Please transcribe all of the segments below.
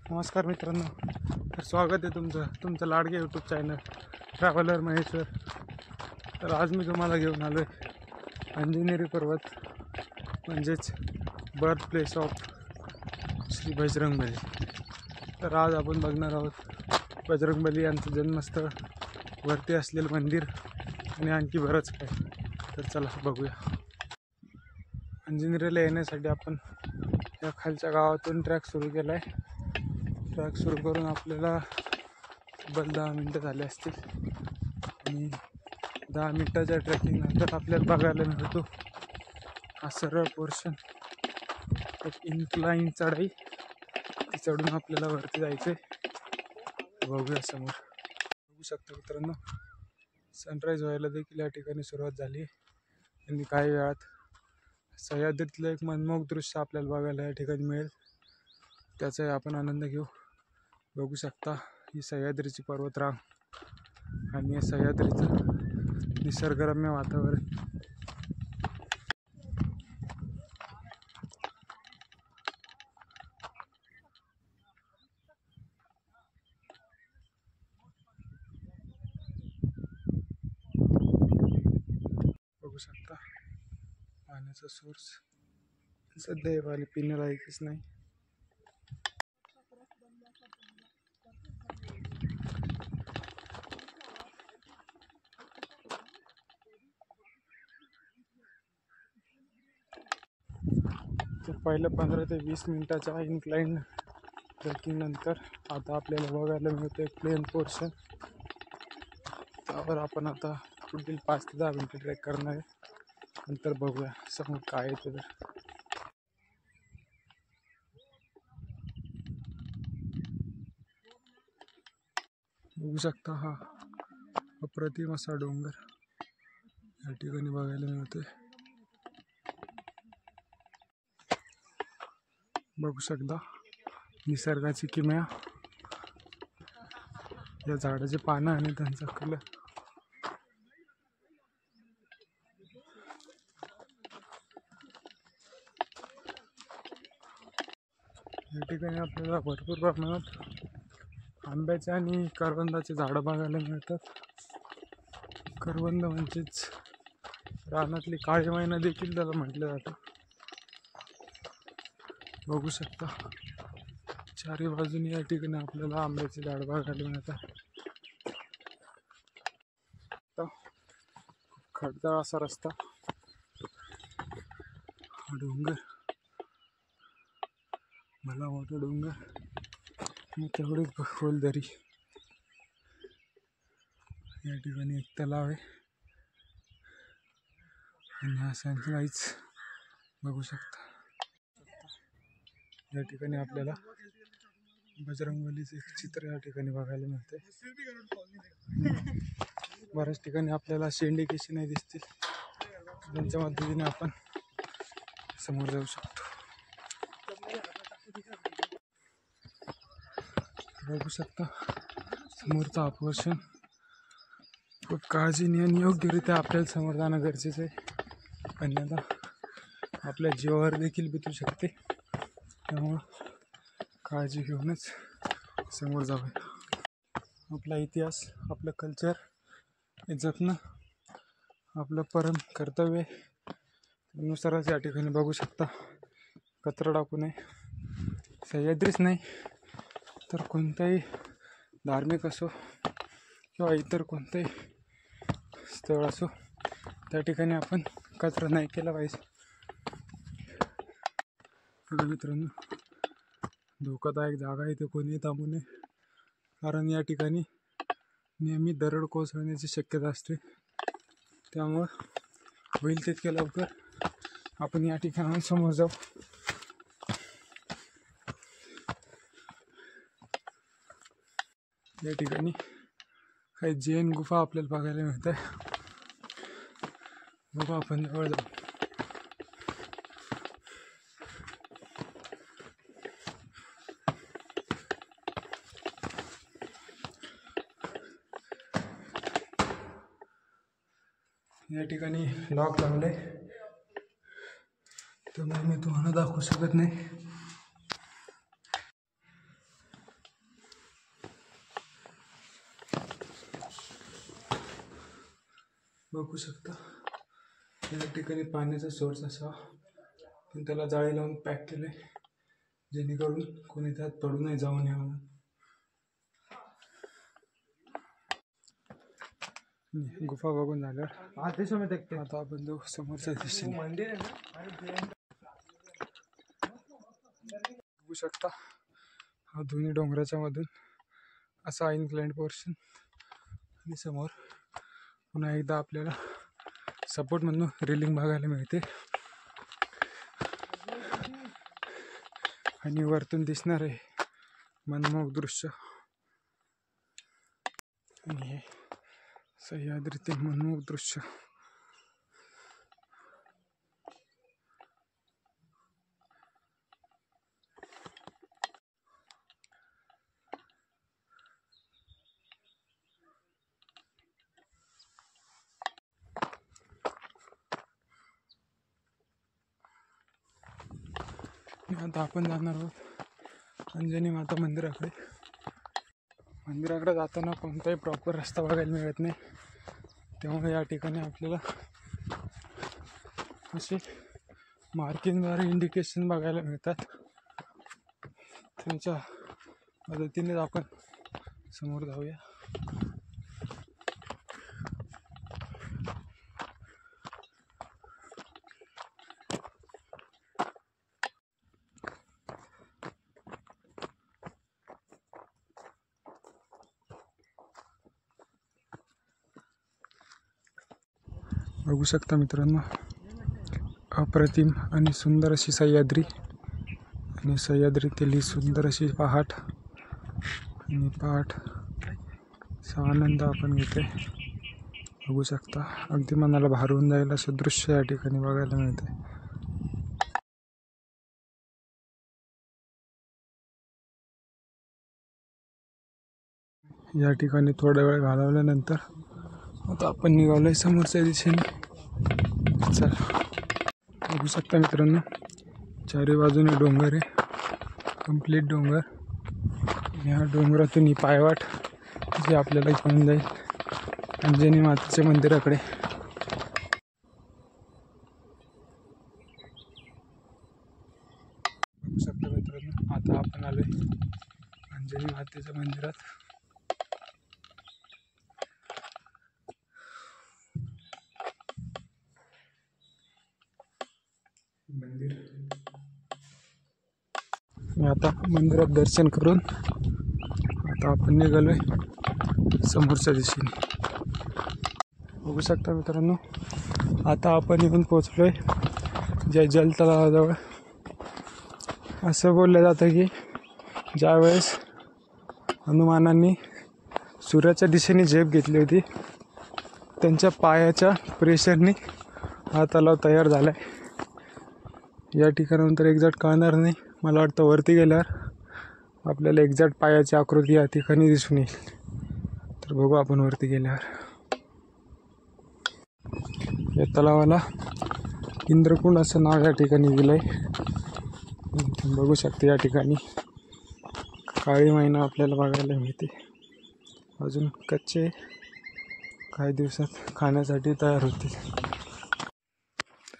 नमस्कार मित्रांनो, तर स्वागत आहे तुमचं लाडके यूट्यूब चॅनल ट्रॅव्हलर महेश्वर. तर आज मी तुम्हाला घेऊन आलो आहे अंजनेरी पर्वत, म्हणजेच birth place of Shri Bajrangbali. तर आज आपण बघणार आहोत बजरंगबली यांचं जन्मस्थळ, वरती असलेलं मंदिर आणि आणखी बरंच काय. तर चला बघूया. अंजनेरीला येण्यासाठी आपण या खालच्या गावातून ट्रॅक सुरू केला आहे. ट्रॅक सुरू करून आपल्याला तब्बल 10 मिनटं झाले असतील आणि 10 मिनटाच्या ट्रॅकिंग नंतर आपल्याला बघायला मिळतो हा सरळ पोर्शन, एक इन्क्लाइन चढाई. ती चढून आपल्याला वरती जायचं आहे. बघूया समोर. बघू शकता मित्रांनो, सनराईज व्हायला देखील या ठिकाणी सुरुवात झाली आणि काही वेळात सह्याद्रीतलं एक मनमोहक दृश्य आपल्याला बघायला या ठिकाणी मिळेल. त्याचाही आपण आनंद घेऊ. बघू शकता ही सह्याद्रीची पर्वतरांग आणि या सह्याद्रीचं निसर्गरम्य वातावरण. बघू शकता पाण्याचा सोर्स. सध्या हे पाणी पिण्यालायकच नाही. तर पहिल्या 15 ते 20 मिनिटाच्या इन्क्लाइन ट्रेकिंग नंतर आता आपल्याला बघायला मिळतं एक प्लेन पोर्शन. त्यावर आपण आता पुढील 5 ते 10 मिनिटं ट्रेक करणार आहे. नंतर बघूया समोर काय येतं. तर बघू शकता हा अप्रतिम असा डोंगर या ठिकाणी बघायला मिळतोय. बघू शकता निसर्गाची किमया, या झाडाचे पानं आणि त्यांचा कलर. या ठिकाणी आपल्याला भरपूर प्रमाणात आंब्याचे आणि करवंदाचे झाडं बघायला मिळतात. करवंद म्हणजेच रानातली काळी मैना देखील त्याला म्हटलं जातं. बघू शकता चारी बाजूनी या ठिकाणी आपल्याला आंब्याचे झाड बघायला मिळतात. खडतर असा रस्ता, डोंगर, मला मोठं डोंगर आणि तेवढीच खोल दरी. या ठिकाणी एक तलाव आहे आणि हा सनराईज बघू शकता. या ठिकाणी आपल्याला बजरंगबलीचे एक चित्र या ठिकाणी बघायला मिळते. बऱ्याच ठिकाणी आपल्याला शेंडी केशी नाही दिसतील, त्यांच्या मदतीने आपण समोर जाऊ शकतो. बघू शकता समोरचा पोर्शन खूप काळजीने आणि योग्यरित्या आपल्याला समोर जाणं गरजेचं आहे, अन्यथा आपल्या जीवावर देखील बितू शकते. त्यामुळं काळजी घेऊनच समोर जाऊया. आपला इतिहास, आपलं कल्चर हे जपणं आपलं परम कर्तव्य आहे. त्यानुसारच या ठिकाणी बघू शकता कचरा टाकू नये. सह्याद्रीच नाही तर कोणताही धार्मिक असो किंवा इतर कोणतंही स्थळ असो, त्या ठिकाणी आपण कचरा नाही केला पाहिजे. मित्रांनो, धोकादायक जागा इथे कोणीही थांबू नये, कारण या ठिकाणी नेहमी दरड कोसळण्याची शक्यता असते. त्यामुळं होईल तितक्या लवकर आपण या ठिकाणी समोर जाऊ. या ठिकाणी काही जैन गुफा आपल्याला बघायला मिळत आहे. बघू आपण जवळ जाऊ. या ठिकाणी लॉक लावले, त्यामुळे मी तुम्हाला दाखवू शकत नाही. बघू शकता या ठिकाणी पाण्याचा सोर्स असावा, पण त्याला जाळी लावून पॅक केले जेणेकरून कोणी त्यात पडू नाही जाऊ नये म्हणून. गुफा बघून झाल्यावर आता आपण जो समोरच्या दिशेने बघू शकता हा दोन्ही डोंगराच्या मधून असा इन्क्लाइंड पोर्शन आणि समोर पुन्हा एकदा आपल्याला सपोर्ट म्हणून रेलिंग बघायला मिळते आणि वरतून दिसणार आहे मनमोहक दृश्य. आणि हे सह्याद्रीतील मनमोहक दृश्य. आता आपण जाणार आहोत अंजनी माता मंदिराकडे. मंदिराकडे जाताना कोणताही प्रॉपर रस्ता बघायला मिळत नाही, त्यामुळे या ठिकाणी आपल्याला असे मार्किंगद्वारे इंडिकेशन बघायला मिळतात. त्यांच्या मदतीनेच आपण समोर जाऊया. बघू शकता मित्रांनो, अप्रतिम आणि सुंदर अशी सह्याद्री आणि सह्याद्रीतील ही सुंदर अशी पहाट आणि पहाटचा आनंद आपण घेतोय. बघू शकता अगदी मनाला भारून जाईल असं दृश्य या ठिकाणी बघायला मिळते. या ठिकाणी थोडा वेळ घालवल्यानंतर आता आपण निघालोय समोरच्या दिशेने. चला बघू शकता मित्रांनो, चारी बाजूने डोंगर आहे, कंप्लीट डोंगर. ह्या डोंगरातून ही पायवाट जी आपल्याला घेऊन जाईल अंजनी मातेच्या मंदिराकडे. बघू शकता मित्रांनो, आता आपण आलोय अंजनी मातेच्या मंदिरात. मंदिर मी आता मंदिरात दर्शन करून आता आपण निघालोय समोरच्या दिशेने. बघू शकता मित्रांनो, आता आपण येऊन पोचलोय जय जलतलावाजवळ. असं बोललं जातं की ज्यावेळेस हनुमानांनी सूर्याच्या दिशेने झेप घेतली होती, त्यांच्या पायाच्या प्रेशरने हा तलाव तयार झाला आहे. या ठिकाणानंतर एक्झॅक्ट कळणार नाही, मला वाटतं वरती गेल्यावर आपल्याला एक्झॅक्ट पायाची आकृती या ठिकाणी दिसून येईल. तर बघू आपण वरती गेल्यावर. या तलावाला इंद्रकुंड असं नाव या ठिकाणी दिलं आहे. बघू शकते या ठिकाणी काळी मैना आपल्याला बघायला मिळते. अजून कच्चे, काही दिवसात खाण्यासाठी तयार होतील.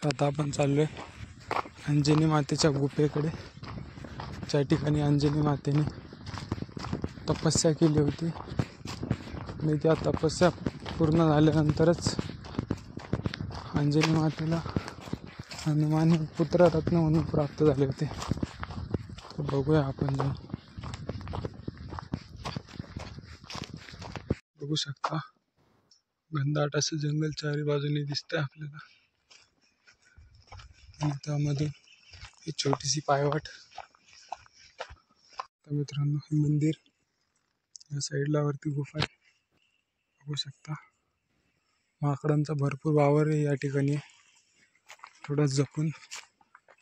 आता आपण चाललोय अंजनी मातेच्या गुफेकडे, ज्या ठिकाणी अंजनी मातेने तपस्या केली होती आणि त्या तपस्या पूर्ण झाल्यानंतरच अंजनी मातेला हनुमान हे पुत्ररत्न म्हणून प्राप्त झाले होते. तर बघूया आपण जाऊन. बघू शकता घनदाट असं जंगल चारी बाजूने दिसतंय आपल्याला आणि त्यामधून ही छोटीशी पायवाट. तर मित्रांनो, हे मंदिर या साईडला वरती गुफा आहे. बघू शकता माकडांचा भरपूर वावर आहे या ठिकाणी. थोडं जपून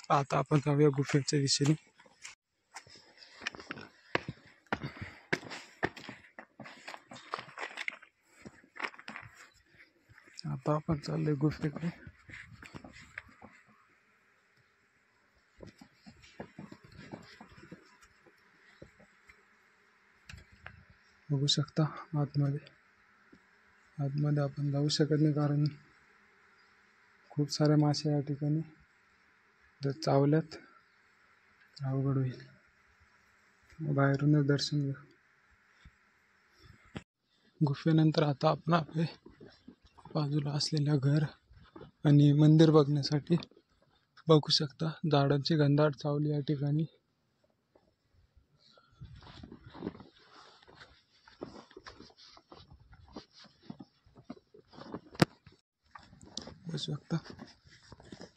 आता आपण जाऊया गुफेच्या दिशेने. आता आपण चाललोय गुफेकडे. बघू शकता आतमध्ये आपण जाऊ शकत नाही, कारण खूप सारे मासे या ठिकाणी जर चावल्यात तर अवघड होईल. बाहेरूनच दर्शन घेऊ. गुफेनंतर आता आपण आपले बाजूला असलेल्या घर आणि मंदिर बघण्यासाठी बघू शकता झाडांची घनदाट सावली या ठिकाणी. बघू शकता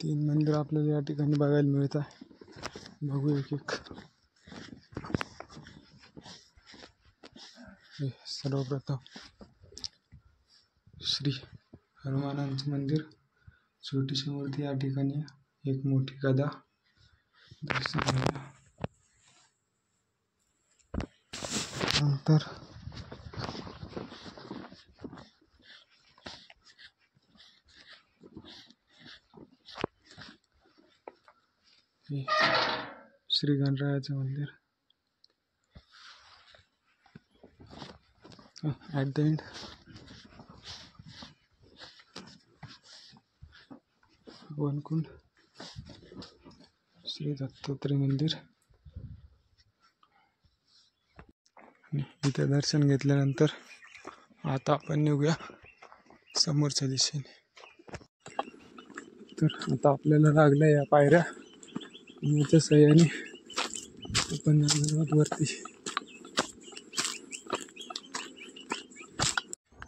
3 मंदिर आपल्याला या ठिकाणी बघायला मिळत आहे. बघू एक एक. सर्वप्रथम श्री हनुमानांचं मंदिर, छोटीशी मूर्ती या ठिकाणी, एक मोठी गदा दर्शन घ्या. नंतर श्री गणरायाचं मंदिर. At the end Vankund Shri Dattatray मंदिर. इथे दर्शन घेतल्यानंतर आता आपण निघूया समोरच्या दिशेने. तर आता आपल्याला लागल्या या पायऱ्या, याच्या सहाय्याने आपण जाणार वरती.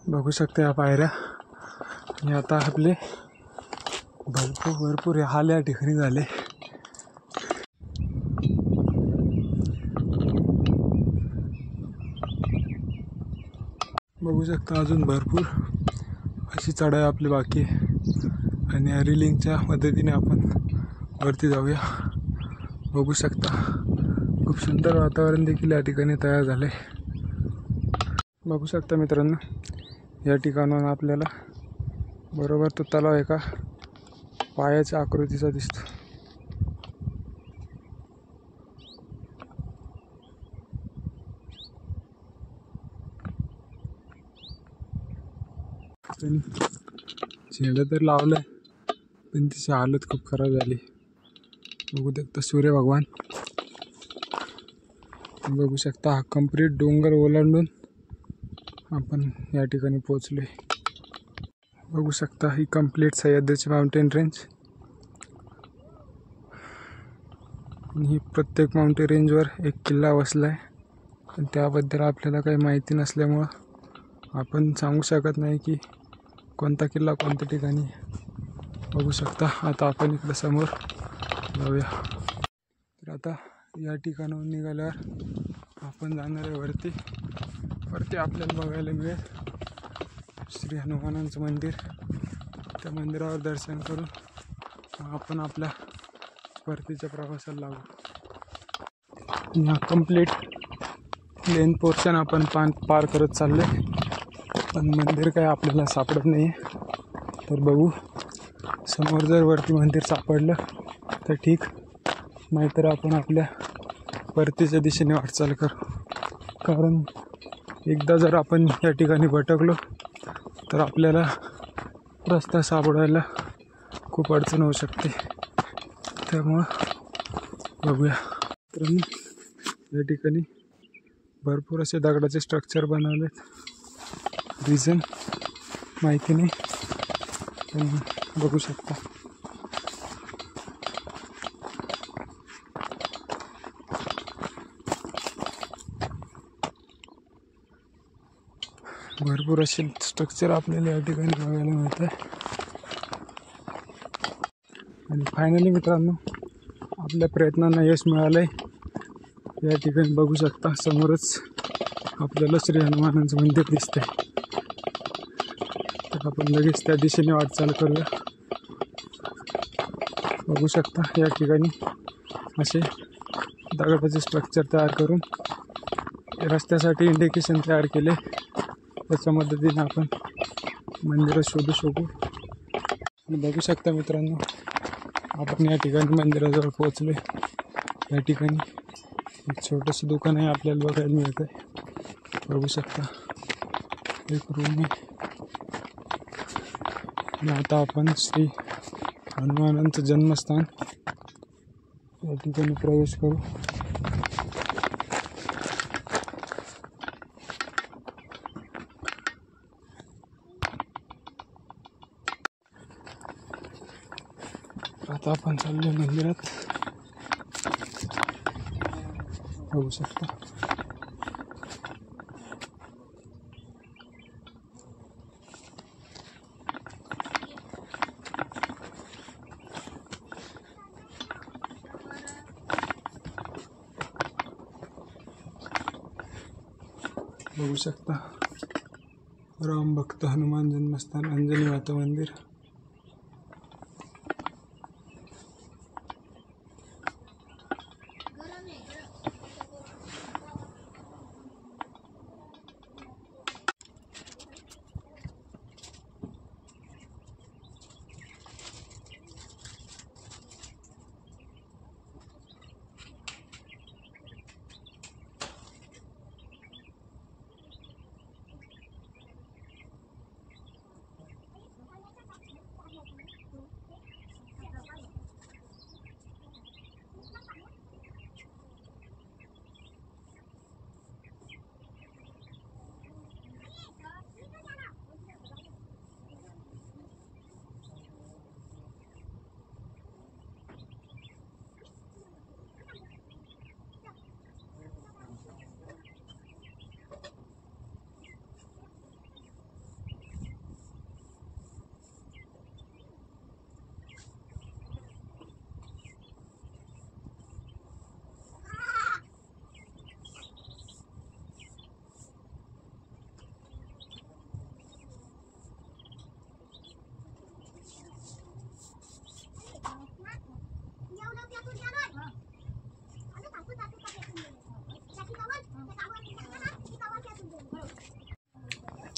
बघू शकता या पायऱ्या. आणि आता आपले भरपूर हाल या ठिकाणी झाले. बघू शकता अजून भरपूर अशी चढाई आपली बाकी आहे. आणि या रिलिंगच्या मदतीने आपण वरती जाऊया. बघू शकता खूप सुंदर वातावरण देखील या ठिकाणी तयार झाले. बघू शकता मित्रांनो, या ठिकाणाहून आपल्याला बरोबर तो तलाव एका पायाच्या आकृतीचा दिसतो. झेंडा तर लावलाय पण तिची हालत खूप खराब झाली. बघू शकता सूर्य भगवान. बघू शकता हा कंप्लीट डोंगर ओलांडून आपण या ठिकाणी पोहोचलोय. बघू शकता ही कंप्लीट सह्याद्रीची माउंटेन रेंज. आणि ही प्रत्येक माउंटेन रेंजवर एक किल्ला वसला आहे. पण त्याबद्दल आपल्याला काही माहिती नसल्यामुळं आपण सांगू शकत नाही की कोणता किल्ला कोणत्या ठिकाणी. बघू शकता आता आपण इकडं समोर जाऊया. तर आता या ठिकाणाहून निघाल्यावर आपण जाणार आहे वरती. आपल्याला बघायला मिळेल श्री हनुमानांचं मंदिर. त्या मंदिरावर दर्शन करून आपण आपल्या परतीच्या प्रवासाला लागू. हा कंप्लीट प्लेन पोर्शन आपण पार करत चाललोय. पण मंदिर काय आपल्याला सापडत नाही. तर बघू, समोर जर वरती मंदिर सापडलं तर ठीक, नाहीतर आपण आपल्या परतीच्या दिशेने वाटचाल करू. कारण एकदा जर आपण या ठिकाणी भटकलो तर आपल्याला रस्ता सापडायला खूप अडचण होऊ शकते. त्यामुळं बघूया. तर या ठिकाणी भरपूर असे दगडाचे स्ट्रक्चर बनवलेत. रिझन माहिती नाही पण बघू शकता. भरपूर असे स्ट्रक्चर आपल्याला या ठिकाणी बघायला मिळत आहे. आणि फायनली मित्रांनो आपल्या प्रयत्नांना यश मिळालं आहे. या ठिकाणी बघू शकता समोरच आपल्याला श्री हनुमानांचं मंदिर दिसतंय. तर आपण लगेच त्या दिशेने वाटचाल करूया. बघू शकता या ठिकाणी असे दगडाचे स्ट्रक्चर तयार करून रस्त्यासाठी इंडिकेशन तयार केले. त्याच्या मदतीने आपण मंदिरं शोधू शकू. आणि बघू शकता मित्रांनो आपण या ठिकाणी मंदिराजवळ पोहोचले. या ठिकाणी एक छोटंसं दुकान आहे आपल्याला बघायला मिळत आहे. बघू शकता एक रूम आहे. आणि आता आपण श्री हनुमानांचं जन्मस्थान या ठिकाणी प्रवेश करू. आता आपण चाललो मंदिरात. बघू शकता राम भक्त हनुमान जन्मस्थान अंजनी माता मंदिर.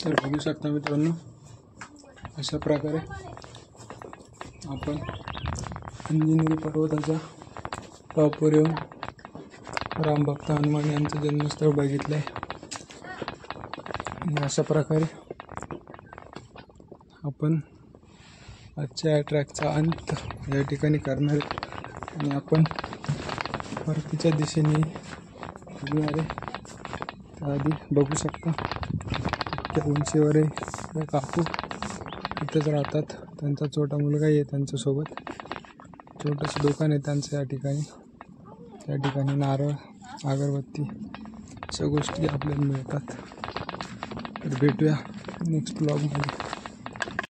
तर बघू शकता मित्रांनो, अशा प्रकारे आपण अंजनेरी पर्वताच्या टॉपवर येऊन रामभक्त हनुमान यांचं जन्मस्थळ बघितलं आहे. आणि अशा प्रकारे आपण आजच्या ट्रॅकचा अंत या ठिकाणी करणार आहे. आणि आपण परतीच्या दिशेने निघणारे आधी बघू शकता त्या उंचीवर काकू इथंच राहतात. त्यांचा छोटा मुलगाही आहे त्यांच्यासोबत. छोटंसं दुकान आहे त्यांचं या ठिकाणी. त्या ठिकाणी नारळ, अगरबत्ती अशा गोष्टी आपल्याला मिळतात. तर भेटूया नेक्स्ट ब्लॉगमध्ये.